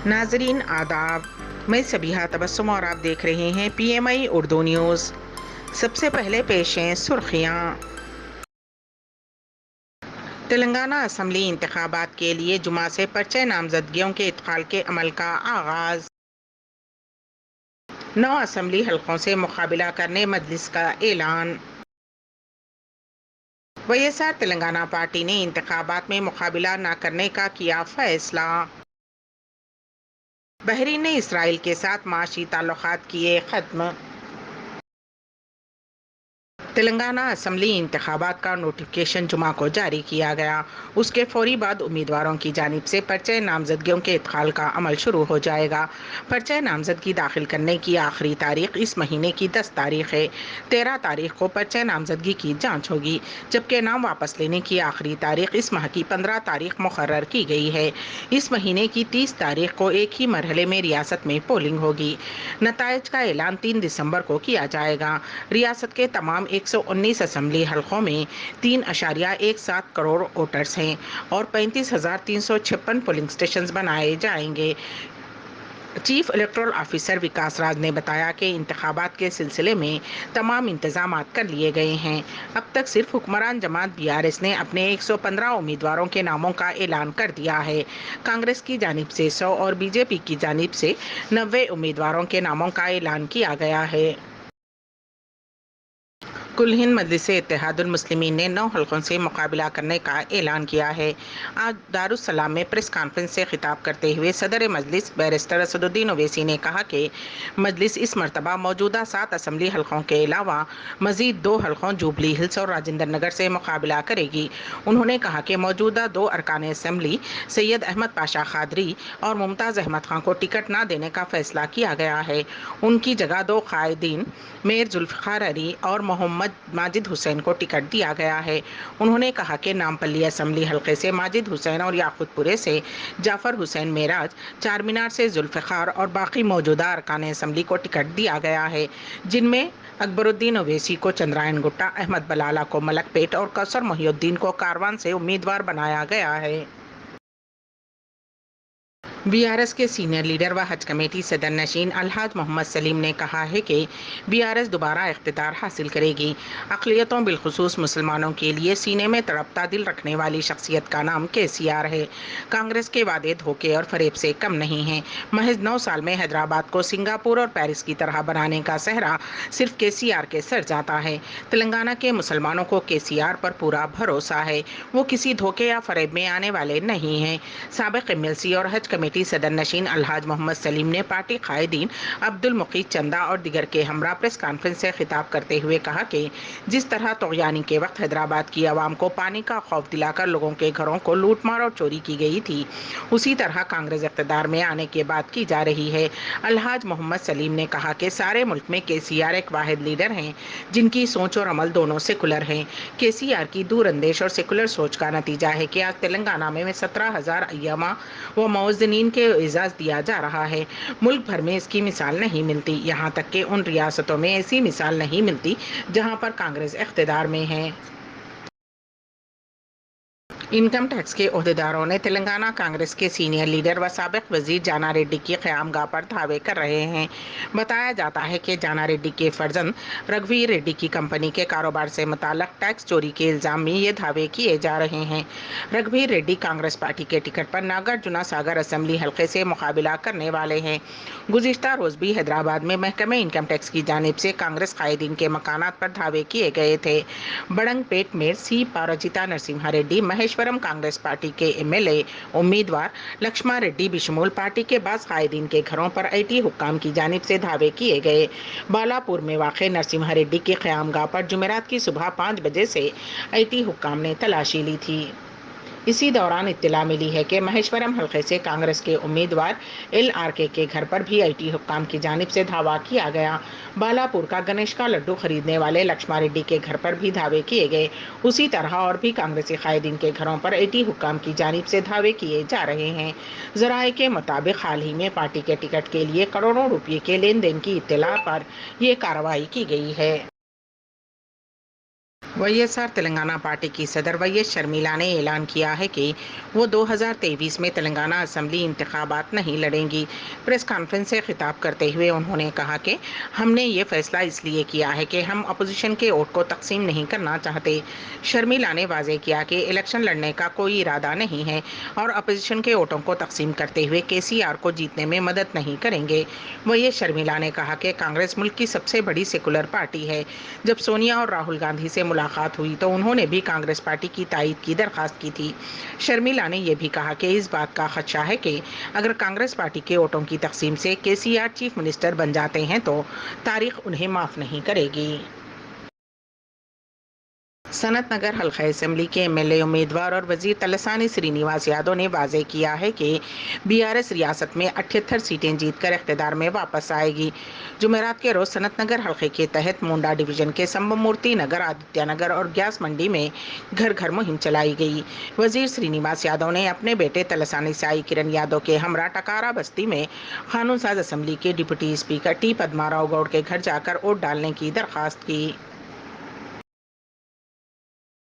नाजरीन आदाब, मैं सबिहा तबस्सुम और आप देख रहे हैं PMI उर्दू न्यूज़। सबसे पहले पेश हैं सुर्खियाँ। तेलंगाना असम्बली इंतखाबात के लिए जुमा से पर्चे नामजदगियों के इत्काल के अमल का आगाज़। 9 असम्बली हलकों से मुकाबला करने मजलिस का ऐलान। YSR तेलंगाना पार्टी ने इंतखाबात में मुकाबला न करने का किया फैसला। बहरीन ने इसराइल के साथ माशी ताल्लुकात किए ख़त्म। तेलंगाना असम्बली इंतखाबात का नोटिफिकेशन जुमा को जारी किया गया। उसके फौरी बाद उम्मीदवारों की जानिब से पर्चे नामजदगियों के इत्काल का अमल शुरू हो जाएगा। पर्चे नामजदगी दाखिल करने की आखिरी तारीख इस महीने की 10 तारीख है। 13 तारीख को पर्चे नामजदगी की जांच होगी, जबकि नाम वापस लेने की आखिरी तारीख इस माह की 15 तारीख मुकर्रर की गई है। इस महीने की 30 तारीख को एक ही मरहले में रियासत में पोलिंग होगी। नताइज का ऐलान 3 दिसंबर को किया जाएगा। रियासत के तमाम 119 असम्बली हलकों में 3.17 करोड़ वोटर्स हैं और 35,356 पोलिंग स्टेशन बनाए जाएंगे। चीफ इलेक्टोरल ऑफिसर विकास राज ने बताया कि इंतखाबात के सिलसिले में तमाम इंतजाम कर लिए गए हैं। अब तक सिर्फ हुक्मरान जमात BRS ने अपने 115 उम्मीदवारों के नामों का ऐलान कर दिया है। कांग्रेस की जानिब से 100 और BJP की जानिब से 90 उम्मीदवारों के नामों का ऐलान किया गया है। कुल हिंद मजलिस इत्तेहादुल मुस्लिमीन ने 9 हलकों से मुकाबला करने का ऐलान किया है। आज दारुस्सलाम में प्रेस कॉन्फ्रेंस से खिताब करते हुए सदर मजलिस बैरिस्टर असदुद्दीन ओवैसी ने कहा कि मजलिस इस मरतबा मौजूदा 7 असम्बली हलकों के अलावा मजीद 2 हलकों जुबली हिल्स और राजेंद्र नगर से मुकाबला करेगी। उन्होंने कहा कि मौजूदा 2 अरकान असम्बली सैयद अहमद पाशा खादरी और मुमताज़ अहमद खान को टिकट न देने का फैसला किया गया है। उनकी जगह 2 कायदीन मेयर जुल्फ़िकार अली और मोहम्मद माजिद हुसैन को टिकट दिया गया है। उन्होंने कहा कि नामपल्ली असम्बली हलके से माजिद हुसैन और याकूतपुरे से जाफर हुसैन मेराज, चार मीनार से जुल्फ़िकार और बाकी मौजूदा अरकान असम्बली को टिकट दिया गया है, जिनमें अकबरुद्दीन ओवैसी को चंद्रायन गुट्टा, अहमद बलाला को मलकपेट और कौसर मोहिउद्दीन को कारवान से उम्मीदवार बनाया गया है। BRS के सीनियर लीडर व हज कमेटी सदर नशीन अलहाज मोहम्मद सलीम ने कहा है कि BRS दोबारा इख्तियार हासिल करेगी। अक़लियतों बिलखुसूस मुसलमानों के लिए सीने में तड़पता दिल रखने वाली शख्सियत का नाम KCR है। कांग्रेस के वादे धोखे और फरेब से कम नहीं हैं। महज 9 साल में हैदराबाद को सिंगापुर और पेरिस की तरह बनाने का सहरा सिर्फ KCR के सर जाता है। तेलंगाना के मुसलमानों को KCR पर पूरा भरोसा है। वो किसी धोखे या फरेब में आने वाले नहीं हैं। साबिक MLC और हज कमेटी सदर नशीन अलहाज मोहम्मद सलीम ने पार्टी कायदीन अब्दुल मुकीद चंदा और दिगर के हमरा प्रेस कॉन्फ्रेंस से खिताब करते हुए कहा कि जिस तरह तोग़यानी के वक्त हैदराबाद की आवाम को पानी का खौफ दिलाकर लोगों के घरों को लूटमार और चोरी की गई थी, उसी तरह कांग्रेस इक़्तिदार में आने के बाद की जा रही है। अलहाज मोहम्मद सलीम ने कहा कि सारे मुल्क में KCR एक वाहिद लीडर हैं जिनकी सोच और अमल दोनों सेकुलर हैं। KCR की दूरअंदेश और सेकुलर सोच का नतीजा है कि आज तेलंगाना में 17,000 अय्यामा व मुअज़्ज़िनीन के एजाज़ दिया जा रहा है। मुल्क भर में इसकी मिसाल नहीं मिलती। यहाँ तक कि उन रियासतों में ऐसी मिसाल नहीं मिलती जहाँ पर कांग्रेस इख्तियार में है। इनकम टैक्स के ओहदेदारों ने तेलंगाना कांग्रेस के सीनियर लीडर व साबिक वजीर जाना रेड्डी की क़यामगाह पर धावे कर रहे हैं। बताया जाता है कि जाना रेड्डी के फर्जंद रघुवीर रेड्डी की कंपनी के कारोबार से मुताल्लिक़ टैक्स चोरी के इल्ज़ाम में ये धावे किए जा रहे हैं। रघुवीर रेड्डी कांग्रेस पार्टी के टिकट पर नागार्जुना सागर असम्बली हल्के से मुकाबला करने वाले हैं। गुज़िश्ता रोज़ भी हैदराबाद में महकमे इनकम टैक्स की जानिब से कांग्रेस कायदीन के मकानात पर धावे किए गए थे। बड़ंगपेट में C पाराजिता नरसिम्हा रेड्डी, महेश्वरम कांग्रेस पार्टी के MLA उम्मीदवार लक्ष्मा रेड्डी बिशमूल पार्टी के बाज़ कायदीन के घरों पर IT हुक्काम की जानिब से धावे किए गए। बालापुर में वाक़े नरसिम्हा रेड्डी की क़यामगाह पर जुमेरात की सुबह 5 बजे से IT हुक्काम ने तलाशी ली थी। इसी दौरान इत्तला मिली है कि महेश्वरम हल्के से कांग्रेस के उम्मीदवार LRK के घर पर भी IT हुक्काम की जानिब से धावा किया गया। बालापुर का गणेश का लड्डू खरीदने वाले लक्ष्मा रेड्डी के घर पर भी धावे किए गए। उसी तरह और भी कांग्रेसी कायदीन के घरों पर IT हुक्काम की जानिब से धावे किए जा रहे हैं। ज़राए के मुताबिक हाल ही में पार्टी के टिकट के लिए करोड़ों रुपये के लेन देन की इत्तला पर यह कार्रवाई की गई है। YSR तेलंगाना पार्टी की सदर YS शर्मिला ने ऐलान किया है कि वो 2023 में तेलंगाना असेंबली इंतखाबात नहीं लड़ेंगी। प्रेस कॉन्फ्रेंस से खिताब करते हुए उन्होंने कहा कि हमने ये फैसला इसलिए किया है कि हम अपोजिशन के वोट को तकसीम नहीं करना चाहते। शर्मिला ने वाजे किया कि इलेक्शन लड़ने का कोई इरादा नहीं है और अपोजिशन के वोटों को तकसीम करते हुए KCR को जीतने में मदद नहीं करेंगे। YS शर्मिला ने कहा कि कांग्रेस मुल्क की सबसे बड़ी सेकुलर पार्टी है। जब सोनिया और राहुल गांधी से मुलाकात हुई तो उन्होंने भी कांग्रेस पार्टी की तायद की दरखास्त की थी। शर्मिला ने यह भी कहा कि इस बात का खदशा है कि अगर कांग्रेस पार्टी के वोटों की तकसीम से KCR चीफ मिनिस्टर बन जाते हैं तो तारीख उन्हें माफ नहीं करेगी। सनत नगर हल्का असेंबली के MLA उम्मीदवार और वजीर तलसानी श्रीनिवास यादव ने वाजे किया है कि BRS रियासत में 78 सीटें जीतकर इख्तिदार में वापस आएगी। जुमेरात के रोज सनत नगर हल्के के तहत मुंडा डिवीजन के संबमूर्ति नगर, आदित्य नगर और ग्यास मंडी में घर घर मुहिम चलाई गई। वजीर श्रीनिवास यादव ने अपने बेटे तलसानी साई किरण यादव के हमरा टकारा बस्ती में कानून साज असेंबली के डिप्टी स्पीकर T पद्माराव गौड़ के घर जाकर वोट डालने की दरखास्त की।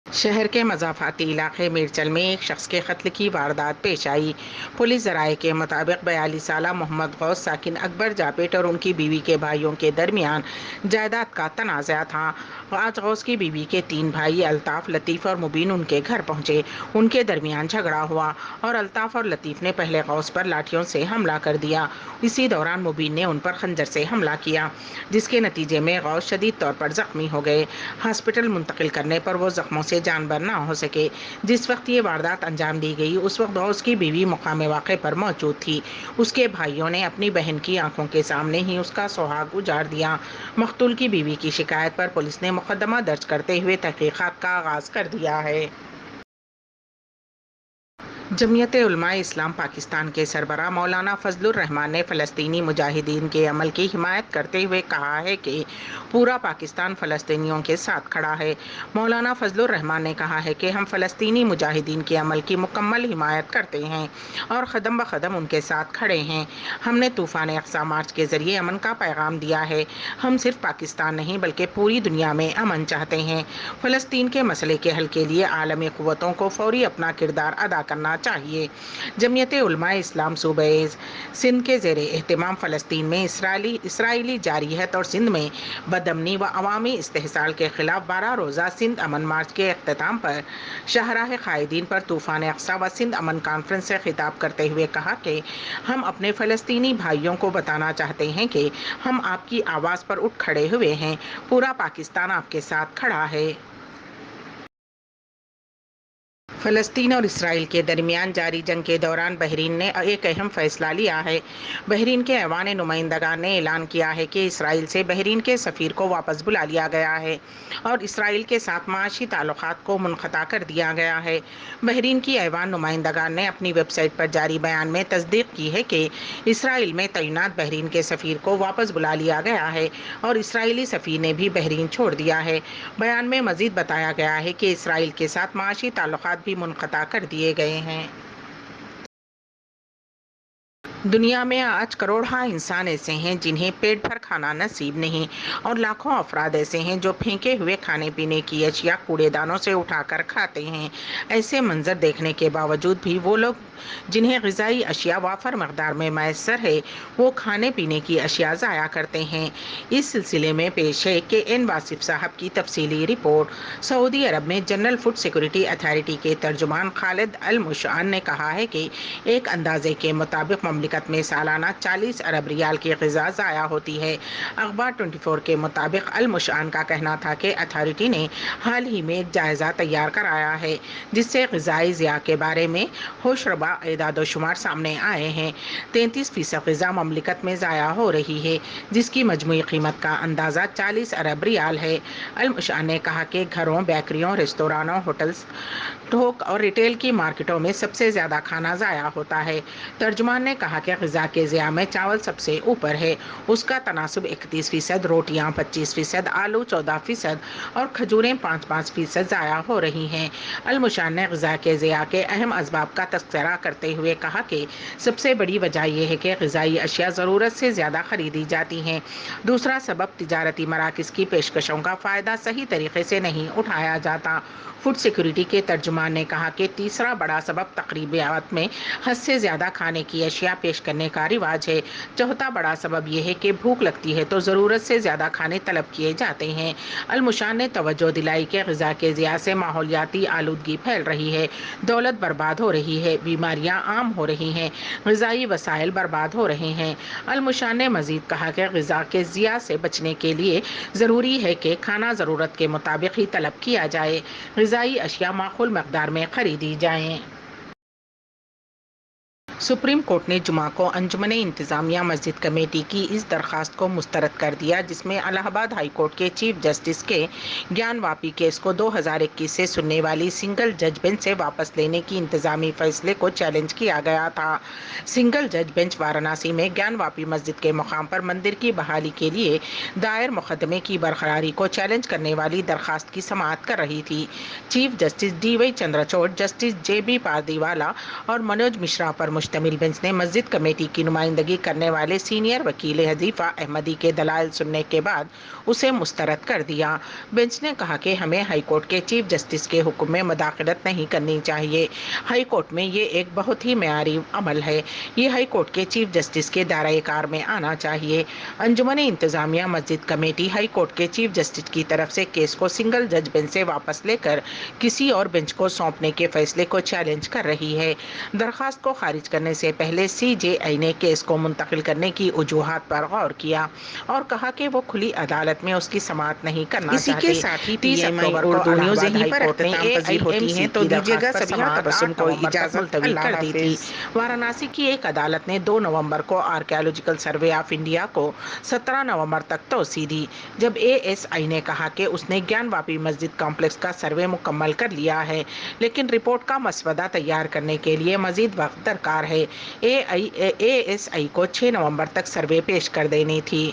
शहर के मज़ाफ़ाती इलाके मिर्चल में एक शख्स के कत्ल की वारदात पेश आई। पुलिस ज़राए के मुताबिक 42 साला मोहम्मद गौस साकिन अकबर जापेट और उनकी बीवी के भाइयों के दरमियान जायदाद का तनाज़ा था। आज गौस की बीवी के 3 भाई अल्ताफ़, लतीफ़ और मुबीन उनके घर पहुंचे। उनके दरमियान झगड़ा हुआ और अल्ताफ़ और लतीफ़ ने पहले गौस पर लाठियों से हमला कर दिया। इसी दौरान मुबीन ने उन पर खंजर से हमला किया, जिसके नतीजे में गौस शदीद तौर पर जख्मी हो गए। हॉस्पिटल मुंतकिल करने पर वो जख्मों से जानबर ना हो सके। जिस वक्त ये वारदात अंजाम दी गई उस वक्त गौस की बीवी मकाम वाक़े पर मौजूद थी। उसके भाइयों ने अपनी बहन की आंखों के सामने ही उसका सुहाग उजाड़ दिया। मकतूल की बीवी की शिकायत पर पुलिस ने मुकदमा दर्ज करते हुए तहकीकात का आगाज कर दिया है। जमीयत उलमा इस्लाम पाकिस्तान के सरबराह मौलाना फजलुर रहमान ने फ़लस्तीनी मुजाहिदीन के अमल की हिमायत करते हुए कहा है कि पूरा पाकिस्तान फ़लस्तीनियों के साथ खड़ा है। मौलाना फजलुर रहमान ने कहा है कि हम फ़लस्तीनी मुजाहिदीन के अमल की मुकम्मल हिमायत करते हैं और क़दम ब क़दम उनके साथ खड़े हैं। हमने तूफ़ान अक़सा मार्च के ज़रिए अमन का पैगाम दिया है। हम सिर्फ पाकिस्तान नहीं बल्कि पूरी दुनिया में अमन चाहते हैं। फ़लस्तीन के मसले के हल के लिए आलमी क़ुव्वतों को फ़ौरी अपना किरदार अदा करना चाहिए। जमीयत उलमा इस्लाम सूबे सिंध के ज़ेरे एहतिमाम फ़लस्तीन में इसराइली जारियत और सिंध में बदअमनी व अवामी इस्तेहसाल के खिलाफ 12 रोज़ा सिंध अमन मार्च के अख्ताम पर शाहराह कायदीन पर तूफ़ान अक़सा व सिंध अमन कॉन्फ्रेंस से खिताब करते हुए कहा कि हम अपने फ़लस्तीनी भाइयों को बताना चाहते हैं कि हम आपकी आवाज़ पर उठ खड़े हुए हैं। पूरा पाकिस्तान आपके साथ खड़ा है। फ़लस्तीन और इसराइल के दरमियान जारी जंग के दौरान बहरीन ने एक अहम फैसला लिया है। बहरीन के ऐवान नुमाइंदगान ने ऐलान किया है कि इसराइल से बहरीन के सफ़ीर को वापस बुला लिया गया है और इसराइल के साथ माशी ताल्लुकात को मुनक़ता कर दिया गया है। बहरीन की ऐवान नुमाइंदगान ने अपनी वेबसाइट पर जारी बयान में तस्दीक की है कि इसराइल में तैनात बहरीन के सफ़ीर को वापस बुला लिया गया है और इसराइली सफ़ीर ने भी बहरीन छोड़ दिया है। बयान में मज़ीद बताया गया है कि इसराइल के साथ माशी ताल्लुकात भी मुनक़ता कर दिए गए हैं। दुनिया में आज करोड़ों इंसान ऐसे हैं जिन्हें पेट भर खाना नसीब नहीं और लाखों अफराद ऐसे हैं जो फेंके हुए खाने पीने की अशिया कूड़ेदानों से उठाकर खाते हैं। ऐसे मंजर देखने के बावजूद भी वो लोग जिन्हें ग़िज़ाई अशिया वाफर मकदार में मैसर है वो खाने पीने की अशिया ज़ाया करते हैं। इस सिलसिले में पेश है कि एन वासिफ साहब की तफसीली रिपोर्ट। सऊदी अरब में जनरल फूड सिक्योरिटी अथॉरिटी के तर्जुमान खालिद अल मुशान ने कहा है कि एक अंदाजे के मुताबिक ममलिकत में सालाना 40 अरब रियाल की ग़िज़ा ज़ाया होती है। अखबार 24 के मुताबिक अल मुशान का कहना था कि अथॉरिटी ने हाल ही में एक जायज़ा तैयार कराया है जिससे ग़िज़ाई ज़िया के बारे में होशरबा एदाद शुमार सामने आए हैं। 33% ग़िज़ा ममलिकत में ज़ाया हो रही है जिसकी मजमूई कीमत का अंदाज़ा 40 अरब रियाल है। अल मुशान ने कहा कि घरों, बेकरियों, रेस्तोरानों, होटल्स, थोक और रिटेल की मार्केटों में सबसे ज़्यादा खाना ज़ाया होता है। तर्जुमान ने कहा کہا کہ غذا کے ضیاع میں چاول سب سے اوپر ہے، اس کا تناسب 31%، روٹیاں 25%، آلو 14% اور کھجوریں 5% ضائع ہو رہی ہیں۔ المشان نے غذا کے ضیاع کے اہم اسباب کا تذکرہ کرتے ہوئے کہا کہ سب سے بڑی وجہ یہ ہے کہ غذائی اشیاء ضرورت سے زیادہ خریدی جاتی ہیں۔ دوسرا سبب تجارتی مراکز کی پیشکشوں کا فائدہ صحیح طریقے سے نہیں اٹھایا جاتا۔ فوڈ سیکورٹی کے ترجمان نے کہا کہ تیسرا بڑا سبب تقریبات میں حد سے زیادہ کھانے کی اشیاء پیش کرنے کا رواج ہے۔ چوتھا بڑا سبب یہ ہے کہ بھوک لگتی ہے تو ضرورت سے زیادہ کھانے طلب کیے جاتے ہیں۔ المشان نے توجہ دلائی کہ غذا کے ضیاع سے ماحولیاتی آلودگی پھیل رہی ہے، دولت برباد ہو رہی ہے، بیماریاں عام ہو رہی ہیں، غذائی وسائل برباد ہو رہے ہیں۔ المشان نے مزید کہا کہ غذا کے ضیاع سے بچنے کے لیے ضروری ہے کہ کھانا ضرورت کے مطابق ہی طلب کیا جائے، غذائی اشیاء معقول مقدار میں خریدی جائیں۔ سپریم کورٹ نے جمعہ کو انجمن انتظامیہ مسجد کمیٹی کی اس درخواست کو مسترد کر دیا جس میں الہ آباد ہائی کورٹ کے چیف جسٹس کے گیان واپی کیس کو 2021 سے سننے والی سنگل جج بینچ سے واپس لینے کی انتظامی فیصلے کو چیلنج کیا گیا تھا۔ سنگل جج بینچ وارانسی میں گیان واپی مسجد کے مقام پر مندر کی بحالی کے لیے دائر مقدمے کی برقراری کو چیلنج کرنے والی درخواست کی سماعت کر رہی تھی۔ Chief justice D Y Chandrachud, justice J B Pardiwala اور منوج مشرا پر مشتمل بینچ نے مسجد کمیٹی کی نمائندگی کرنے والے سینئر وکیل حذیفہ احمدی کے دلائل سننے کے بعد اسے مسترد کر دیا۔ بینچ نے کہا کہ ہمیں ہائی کورٹ کے چیف جسٹس کے حکم میں مداخلت نہیں کرنی چاہیے۔ ہائی کورٹ میں یہ ایک بہت ہی معیاری عمل ہے، یہ ہائی کورٹ کے چیف جسٹس کے دائرۂ کار میں آنا چاہیے۔ انجمن انتظامیہ مسجد کمیٹی ہائی کورٹ کے چیف جسٹس کی طرف سے کیس کو سنگل جج بینچ سے واپس لے کر کسی اور بینچ کو سونپنے کے فیصلے کو چیلنج کر رہی ہے۔ درخواست کو خارج کرنے سے پہلے سی جے آئی نے کیس کو منتقل کرنے کی وجوہات پر غور کیا اور کہا کہ وہ کھلی عدالت میں اس کی سماعت نہیں کرنا چاہتے۔ اسی کے ساتھ ہی 30 اکتوبر کو اردو نیوز الہ آباد یہیں ہائی پر کورٹ نے اختتام پذیر ہوتی ہیں، تو کی دیجیے گا درخواست پر سبیہ سماعت تبسم 8 کو نومبر تک اجازت۔ ملتوی اللہ کر دی تھی۔ حافظ۔ وارانسی کی ایک عدالت نے 2 نومبر کو آرکیالوجیکل سروے آف انڈیا کو 17 نومبر تک توسیع دی، جب اے ایس آئی نے کہا کہ اس نے گیان واپی مسجد کمپلیکس کا سروے مکمل کر لیا ہے، لیکن رپورٹ کا مسودہ تیار کرنے کے لیے مزید وقت درکار ہے۔ اے ایس آئی کو 6 نومبر تک سروے پیش کر دینی تھی۔